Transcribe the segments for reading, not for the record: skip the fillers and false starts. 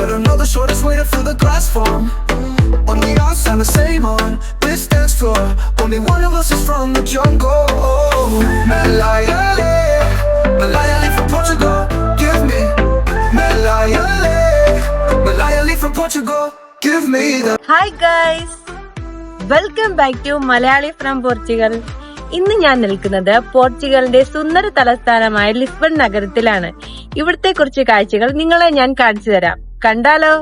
Better know the shortest way to fill the glass form. On the outside the same on this dance floor. Only one of us is from the jungle. Melayale, Melayale from Portugal. Give me Melayale, Melayale from Portugal. Give me the. Hi guys, welcome back to Malayali from Portugal. ഇന്ന് ഞാൻ നിൽക്കുന്നത് പോർച്ചുഗലിന്റെ സുന്ദര തലസ്ഥാനമായ Lisbon നഗരത്തിലാണ്. ഇവിടുത്തെ കുറച്ച് കാഴ്ചകൾ നിങ്ങളെ ഞാൻ കാണിച്ചു തരാം. കണ്ടാലോ?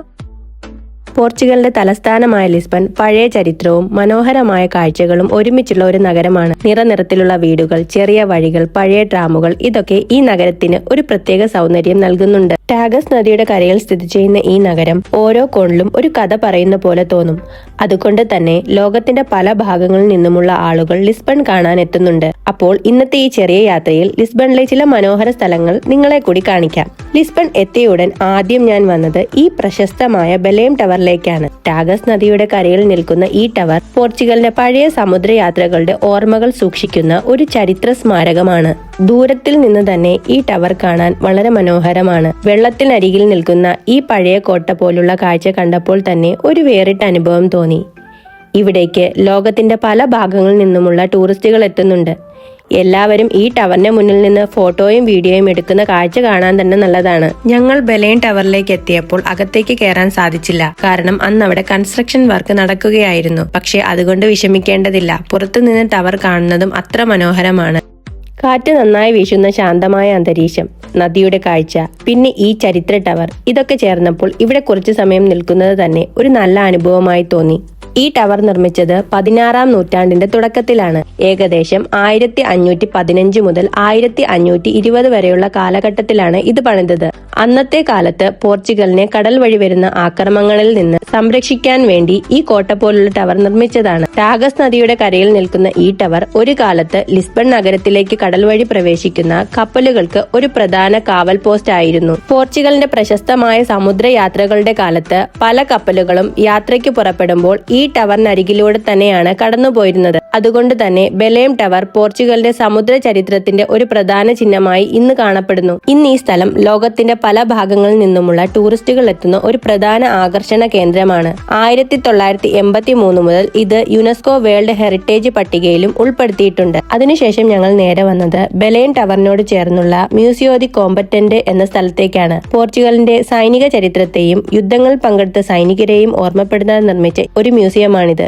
പോർച്ചുഗലിന്റെ തലസ്ഥാനമായ ലിസ്ബൺ പഴയ ചരിത്രവും മനോഹരമായ കാഴ്ചകളും ഒരുമിച്ചുള്ള ഒരു നഗരമാണ്. നിറനിറത്തിലുള്ള വീടുകൾ, ചെറിയ വഴികൾ, പഴയ ട്രാമുകൾ, ഇതൊക്കെ ഈ നഗരത്തിന് ഒരു പ്രത്യേക സൗന്ദര്യം നൽകുന്നുണ്ട്. ടാഗസ് നദിയുടെ കരയിൽ സ്ഥിതി ചെയ്യുന്ന ഈ നഗരം ഓരോ കോണിലും ഒരു കഥ പറയുന്ന പോലെ തോന്നും. അതുകൊണ്ട് തന്നെ ലോകത്തിന്റെ പല ഭാഗങ്ങളിൽ നിന്നുമുള്ള ആളുകൾ ലിസ്ബൺ കാണാൻ എത്തുന്നുണ്ട്. അപ്പോൾ ഇന്നത്തെ ഈ ചെറിയ യാത്രയിൽ ലിസ്ബണിലെ ചില മനോഹര സ്ഥലങ്ങൾ നിങ്ങളെ കൂടി കാണിക്കാം. ലിസ്ബൺ എത്തിയുടൻ ആദ്യം ഞാൻ വന്നത് ഈ പ്രശസ്തമായ ബെലേം ടവറിലേക്കാണ്. ടാഗസ് നദിയുടെ കരയിൽ നിൽക്കുന്ന ഈ ടവർ പോർച്ചുഗലിന്റെ പഴയ സമുദ്രയാത്രകളുടെ ഓർമ്മകൾ സൂക്ഷിക്കുന്ന ഒരു ചരിത്ര സ്മാരകമാണ്. ദൂരത്തിൽ നിന്ന് തന്നെ ഈ ടവർ കാണാൻ വളരെ മനോഹരമാണ്. വെള്ളത്തിനരികിൽ നിൽക്കുന്ന ഈ പഴയ കോട്ട പോലുള്ള കാഴ്ച കണ്ടപ്പോൾ തന്നെ ഒരു വേറിട്ട അനുഭവം തോന്നി. ഇവിടേക്ക് ലോകത്തിന്റെ പല ഭാഗങ്ങളിൽ നിന്നുമുള്ള ടൂറിസ്റ്റുകൾ എത്തുന്നുണ്ട്. എല്ലാവരും ഈ ടവറിന്റെ മുന്നിൽ നിന്ന് ഫോട്ടോയും വീഡിയോയും എടുക്കുന്ന കാഴ്ച കാണാൻ തന്നെ നല്ലതാണ്. ഞങ്ങൾ ബെലേം ടവറിലേക്ക് എത്തിയപ്പോൾ അകത്തേക്ക് കയറാൻ സാധിച്ചില്ല. കാരണം അന്ന് അവിടെ കൺസ്ട്രക്ഷൻ വർക്ക് നടക്കുകയായിരുന്നു. പക്ഷെ അതുകൊണ്ട് വിഷമിക്കേണ്ടതില്ല. പുറത്തുനിന്ന് ടവർ കാണുന്നതും അത്ര മനോഹരമാണ്. കാറ്റ് നന്നായി വീശുന്ന ശാന്തമായ അന്തരീക്ഷം, നദിയുടെ കാഴ്ച, പിന്നെ ഈ ചരിത്ര ടവർ, ഇതൊക്കെ ചേർന്നപ്പോൾ ഇവിടെ കുറച്ചു സമയം നിൽക്കുന്നത് തന്നെ ഒരു നല്ല അനുഭവമായി തോന്നി. ഈ ടവർ നിർമ്മിച്ചത് 16-ാം നൂറ്റാണ്ടിന്റെ തുടക്കത്തിലാണ്. ഏകദേശം 1515 മുതൽ 1520 വരെയുള്ള കാലഘട്ടത്തിലാണ് ഇത് പണിതത്. അന്നത്തെ കാലത്ത് പോർച്ചുഗലിനെ കടൽ വഴി വരുന്ന ആക്രമണങ്ങളിൽ നിന്ന് സംരക്ഷിക്കാൻ വേണ്ടി ഈ കോട്ട പോലുള്ള ടവർ നിർമ്മിച്ചതാണ്. ടാഗസ് നദിയുടെ കരയിൽ നിൽക്കുന്ന ഈ ടവർ ഒരു കാലത്ത് ലിസ്ബൺ നഗരത്തിലേക്ക് കടൽ വഴി പ്രവേശിക്കുന്ന കപ്പലുകൾക്ക് ഒരു പ്രധാന കാവൽ പോസ്റ്റ് ആയിരുന്നു. പോർച്ചുഗലിന്റെ പ്രശസ്തമായ സമുദ്രയാത്രകളുടെ കാലത്ത് പല കപ്പലുകളും യാത്രയ്ക്ക് പുറപ്പെടുമ്പോൾ ഈ ടവറിനരികിലൂടെ തന്നെയാണ് കടന്നുപോയിരുന്നത്. അതുകൊണ്ട് തന്നെ ബെലേം ടവർ പോർച്ചുഗലിന്റെ സമുദ്ര ചരിത്രത്തിന്റെ ഒരു പ്രധാന ചിഹ്നമായി ഇന്ന് കാണപ്പെടുന്നു. ഇന്ന് ഈ സ്ഥലം ലോകത്തിന്റെ പല ഭാഗങ്ങളിൽ നിന്നുമുള്ള ടൂറിസ്റ്റുകൾ എത്തുന്ന ഒരു പ്രധാന ആകർഷണ കേന്ദ്രമാണ്. 1983 മുതൽ ഇത് യുനെസ്കോ വേൾഡ് ഹെറിറ്റേജ് പട്ടികയിലും ഉൾപ്പെടുത്തിയിട്ടുണ്ട്. അതിനുശേഷം ഞങ്ങൾ നേരെ വന്നത് ബെലേം ടവറിനോട് ചേർന്നുള്ള മ്യൂസിയോ ദി കോംബറ്റന്റ് എന്ന സ്ഥലത്തേക്കാണ്. പോർച്ചുഗലിന്റെ സൈനിക ചരിത്രത്തെയും യുദ്ധങ്ങളിൽ പങ്കെടുത്ത സൈനികരെയും ഓർമ്മപ്പെടുത്താൻ നിർമ്മിച്ച ഒരു മ്യൂസിയമാണിത്.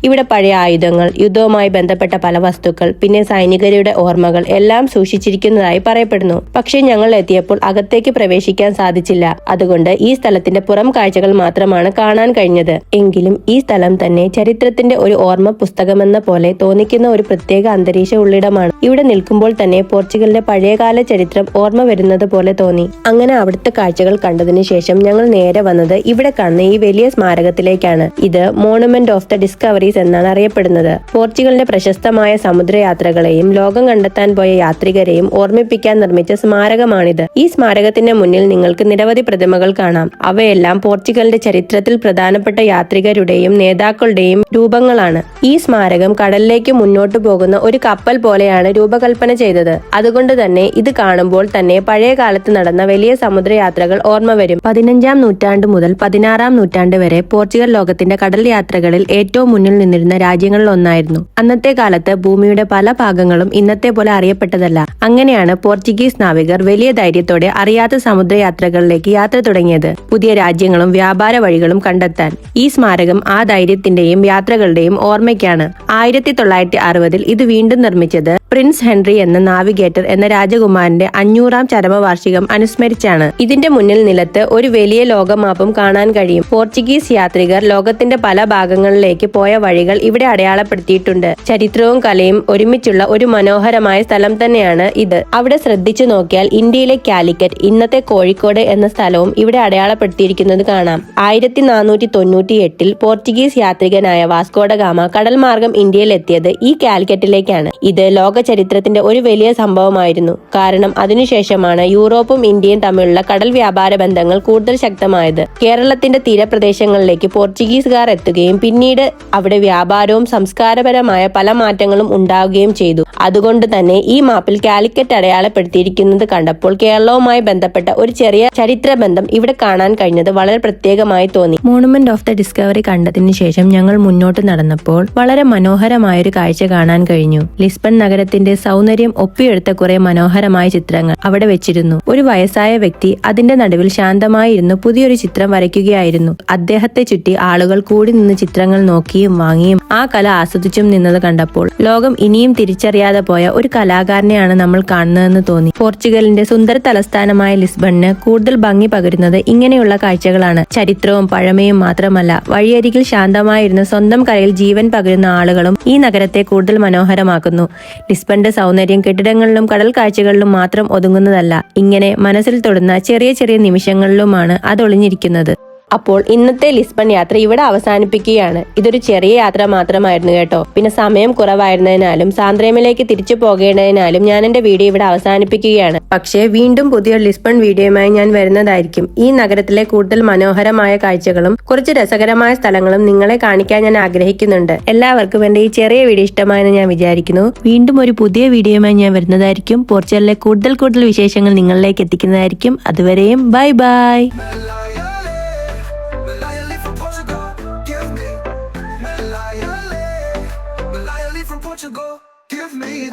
ഇവിടെ പഴയ ആയുധങ്ങൾ, യുദ്ധവുമായി ബന്ധപ്പെട്ട പല വസ്തുക്കൾ, പിന്നെ സൈനികരുടെ ഓർമ്മകൾ എല്ലാം സൂക്ഷിച്ചിരിക്കുന്നതായി പറയപ്പെടുന്നു. പക്ഷേ ഞങ്ങൾ എത്തിയപ്പോൾ അകത്തേക്ക് പ്രവേശിക്കാൻ സാധിച്ചില്ല. അതുകൊണ്ട് ഈ സ്ഥലത്തിന്റെ പുറം കാഴ്ചകൾ മാത്രമാണ് കാണാൻ കഴിഞ്ഞത്. എങ്കിലും ഈ സ്ഥലം തന്നെ ചരിത്രത്തിന്റെ ഒരു ഓർമ്മ പുസ്തകമെന്ന പോലെ തോന്നിക്കുന്ന ഒരു പ്രത്യേക അന്തരീക്ഷ ഉള്ളിടമാണ്. ഇവിടെ നിൽക്കുമ്പോൾ തന്നെ പോർച്ചുഗലിന്റെ പഴയകാല ചരിത്രം ഓർമ്മ വരുന്നത് പോലെ തോന്നി. അങ്ങനെ അവിടുത്തെ കാഴ്ചകൾ കണ്ടതിനു ശേഷം ഞങ്ങൾ നേരെ വന്നത് ഇവിടെ കാണുന്ന ഈ വലിയ സ്മാരകത്തിലേക്കാണ്. ഇത് മോണുമെന്റ് ഓഫ് ദ ഡിസ്കവറി എന്നാണ് അറിയപ്പെടുന്നത്. പോർച്ചുഗലിന്റെ പ്രശസ്തമായ സമുദ്രയാത്രകളെയും ലോകം കണ്ടെത്താൻ പോയ യാത്രികരെയും ഓർമ്മിപ്പിക്കാൻ നിർമ്മിച്ച സ്മാരകമാണിത്. ഈ സ്മാരകത്തിന്റെ മുന്നിൽ നിങ്ങൾക്ക് നിരവധി പ്രതിമകൾ കാണാം. അവയെല്ലാം പോർച്ചുഗലിന്റെ ചരിത്രത്തിൽ പ്രധാനപ്പെട്ട യാത്രികരുടെയും നേതാക്കളുടെയും രൂപങ്ങളാണ്. ഈ സ്മാരകം കടലിലേക്ക് മുന്നോട്ടു പോകുന്ന ഒരു കപ്പൽ പോലെയാണ് രൂപകൽപ്പന ചെയ്തത്. അതുകൊണ്ട് തന്നെ ഇത് കാണുമ്പോൾ തന്നെ പഴയ കാലത്ത് നടന്ന വലിയ സമുദ്രയാത്രകൾ ഓർമ്മ വരും. 15-ാം നൂറ്റാണ്ട് മുതൽ 16-ാം നൂറ്റാണ്ട് വരെ പോർച്ചുഗൽ ലോകത്തിന്റെ കടൽ യാത്രകളിൽ ഏറ്റവും മുന്നിൽ നിന്നിരുന്ന രാജ്യങ്ങളിൽ ഒന്നായിരുന്നു. അന്നത്തെ കാലത്ത് ഭൂമിയുടെ പല ഭാഗങ്ങളും ഇന്നത്തെ പോലെ അറിയപ്പെട്ടതല്ല. അങ്ങനെയാണ് പോർച്ചുഗീസ് നാവികർ വലിയ ധൈര്യത്തോടെ അറിയാത്ത സമുദ്രയാത്രകളിലേക്ക് യാത്ര തുടങ്ങിയത്, പുതിയ രാജ്യങ്ങളും വ്യാപാര വഴികളും കണ്ടെത്താൻ. ഈ സ്മാരകം ആ ധൈര്യത്തിന്റെയും യാത്രകളുടെയും ഓർമ്മയ്ക്കാണ്. 1960-ൽ ഇത് വീണ്ടും നിർമ്മിച്ചത് പ്രിൻസ് ഹെൻറി എന്ന നാവിഗേറ്റർ എന്ന രാജകുമാരന്റെ 500-ാം ചരമവാർഷികം അനുസ്മരിച്ചാണ്. ഇതിന്റെ മുന്നിൽ നിലത്ത് ഒരു വലിയ ലോകമാപ്പും കാണാൻ കഴിയും. പോർച്ചുഗീസ് യാത്രികർ ലോകത്തിന്റെ പല ഭാഗങ്ങളിലേക്ക് പോയ വഴികൾ ഇവിടെ അടയാളപ്പെടുത്തിയിട്ടുണ്ട്. ചരിത്രവും കലയും ഒരുമിച്ചുള്ള ഒരു മനോഹരമായ സ്ഥലം തന്നെയാണ് ഇത്. അവിടെ ശ്രദ്ധിച്ചു നോക്കിയാൽ ഇന്ത്യയിലെ കാലിക്കറ്റ്, ഇന്നത്തെ കോഴിക്കോട് എന്ന സ്ഥലവും ഇവിടെ അടയാളപ്പെടുത്തിയിരിക്കുന്നത് കാണാം. 1498-ൽ പോർച്ചുഗീസ് യാത്രികനായ വാസ്കോ ഡ ഗാമ കടൽ മാർഗം ഇന്ത്യയിൽ എത്തിയത് ഈ കാലിക്കറ്റിലേക്കാണ്. ഇത് ലോക ചരിത്രത്തിന്റെ ഒരു വലിയ സംഭവമായിരുന്നു. കാരണം അതിനുശേഷമാണ് യൂറോപ്പും ഇന്ത്യയും തമ്മിലുള്ള കടൽ വ്യാപാര ബന്ധങ്ങൾ കൂടുതൽ ശക്തമായത്. കേരളത്തിന്റെ തീരപ്രദേശങ്ങളിലേക്ക് പോർച്ചുഗീസുകാർ എത്തുകയും പിന്നീട് അവിടെ വ്യാപാരവും സംസ്കാരപരമായ പല മാറ്റങ്ങളും ഉണ്ടാവുകയും ചെയ്തു. അതുകൊണ്ട് തന്നെ ഈ മാപ്പിൽ കാലിക്കറ്റ് അടയാളപ്പെടുത്തിയിരിക്കുന്നത് കണ്ടപ്പോൾ കേരളവുമായി ബന്ധപ്പെട്ട ഒരു ചെറിയ ചരിത്ര ബന്ധം ഇവിടെ കാണാൻ കഴിഞ്ഞത് വളരെ പ്രത്യേകമായി തോന്നി. മോണുമെന്റ് ഓഫ് ദ ഡിസ്കവറി കണ്ടതിന് ശേഷം ഞങ്ങൾ മുന്നോട്ട് നടന്നപ്പോൾ വളരെ മനോഹരമായൊരു കാഴ്ച കാണാൻ കഴിഞ്ഞു. ലിസ്ബൺ നഗരത്തിന്റെ സൗന്ദര്യം ഒപ്പിയെടുത്ത കുറെ മനോഹരമായ ചിത്രങ്ങൾ അവിടെ വെച്ചിരുന്നു. ഒരു വയസ്സായ വ്യക്തി അതിന്റെ നടുവിൽ ശാന്തമായി ഇരുന്ന് പുതിയൊരു ചിത്രം വരയ്ക്കുകയായിരുന്നു. അദ്ദേഹത്തെ ചുറ്റി ആളുകൾ കൂടി നിന്ന് ചിത്രങ്ങൾ നോക്കിയും വാങ്ങിയും ആ കല ആസ്വദിച്ചും നിന്നത് കണ്ടപ്പോൾ ലോകം ഇനിയും തിരിച്ചറിയാതെ പോയ ഒരു കലാകാരനെയാണ് നമ്മൾ കാണുന്നതെന്ന് തോന്നി. പോർച്ചുഗലിന്റെ സുന്ദര തലസ്ഥാനമായ ലിസ്ബണിന് കൂടുതൽ ഭംഗി പകരുന്നത് ഇങ്ങനെയുള്ള കാഴ്ചകളാണ്. ചരിത്രവും പഴമയും മാത്രമല്ല, വഴിയരികിൽ ശാന്തമായിരുന്ന് സ്വന്തം കലയിൽ ജീവൻ പകരുന്ന ആളുകളും ഈ നഗരത്തെ കൂടുതൽ മനോഹരമാക്കുന്നു. ലിസ്ബണിന്റെ സൗന്ദര്യം കെട്ടിടങ്ങളിലും കടൽ കാഴ്ചകളിലും മാത്രം ഒതുങ്ങുന്നതല്ല, ഇങ്ങനെ മനസ്സിൽ തൊടുന്ന ചെറിയ ചെറിയ നിമിഷങ്ങളിലുമാണ് അതൊളിഞ്ഞിരിക്കുന്നത്. അപ്പോൾ ഇന്നത്തെ ലിസ്ബൺ യാത്ര ഇവിടെ അവസാനിപ്പിക്കുകയാണ്. ഇതൊരു ചെറിയ യാത്ര മാത്രമായിരുന്നു കേട്ടോ. പിന്നെ സമയം കുറവായിരുന്നതിനാലും സാന്ദ്രേമിലേക്ക് തിരിച്ചു പോകേണ്ടതിനാലും ഞാൻ എന്റെ വീഡിയോ ഇവിടെ അവസാനിപ്പിക്കുകയാണ്. പക്ഷേ വീണ്ടും പുതിയൊരു ലിസ്ബൺ വീഡിയോയുമായി ഞാൻ വരുന്നതായിരിക്കും. ഈ നഗരത്തിലെ കൂടുതൽ മനോഹരമായ കാഴ്ചകളും കുറച്ച് രസകരമായ സ്ഥലങ്ങളും നിങ്ങളെ കാണിക്കാൻ ഞാൻ ആഗ്രഹിക്കുന്നുണ്ട്. എല്ലാവർക്കും എന്റെ ഈ ചെറിയ വീഡിയോ ഇഷ്ടമായെന്ന് ഞാൻ വിചാരിക്കുന്നു. വീണ്ടും ഒരു പുതിയ വീഡിയോയുമായി ഞാൻ വരുന്നതായിരിക്കും. പോർച്ചുഗലിലെ കൂടുതൽ വിശേഷങ്ങൾ നിങ്ങളിലേക്ക് എത്തിക്കുന്നതായിരിക്കും. അതുവരെയും ബൈ ബൈ.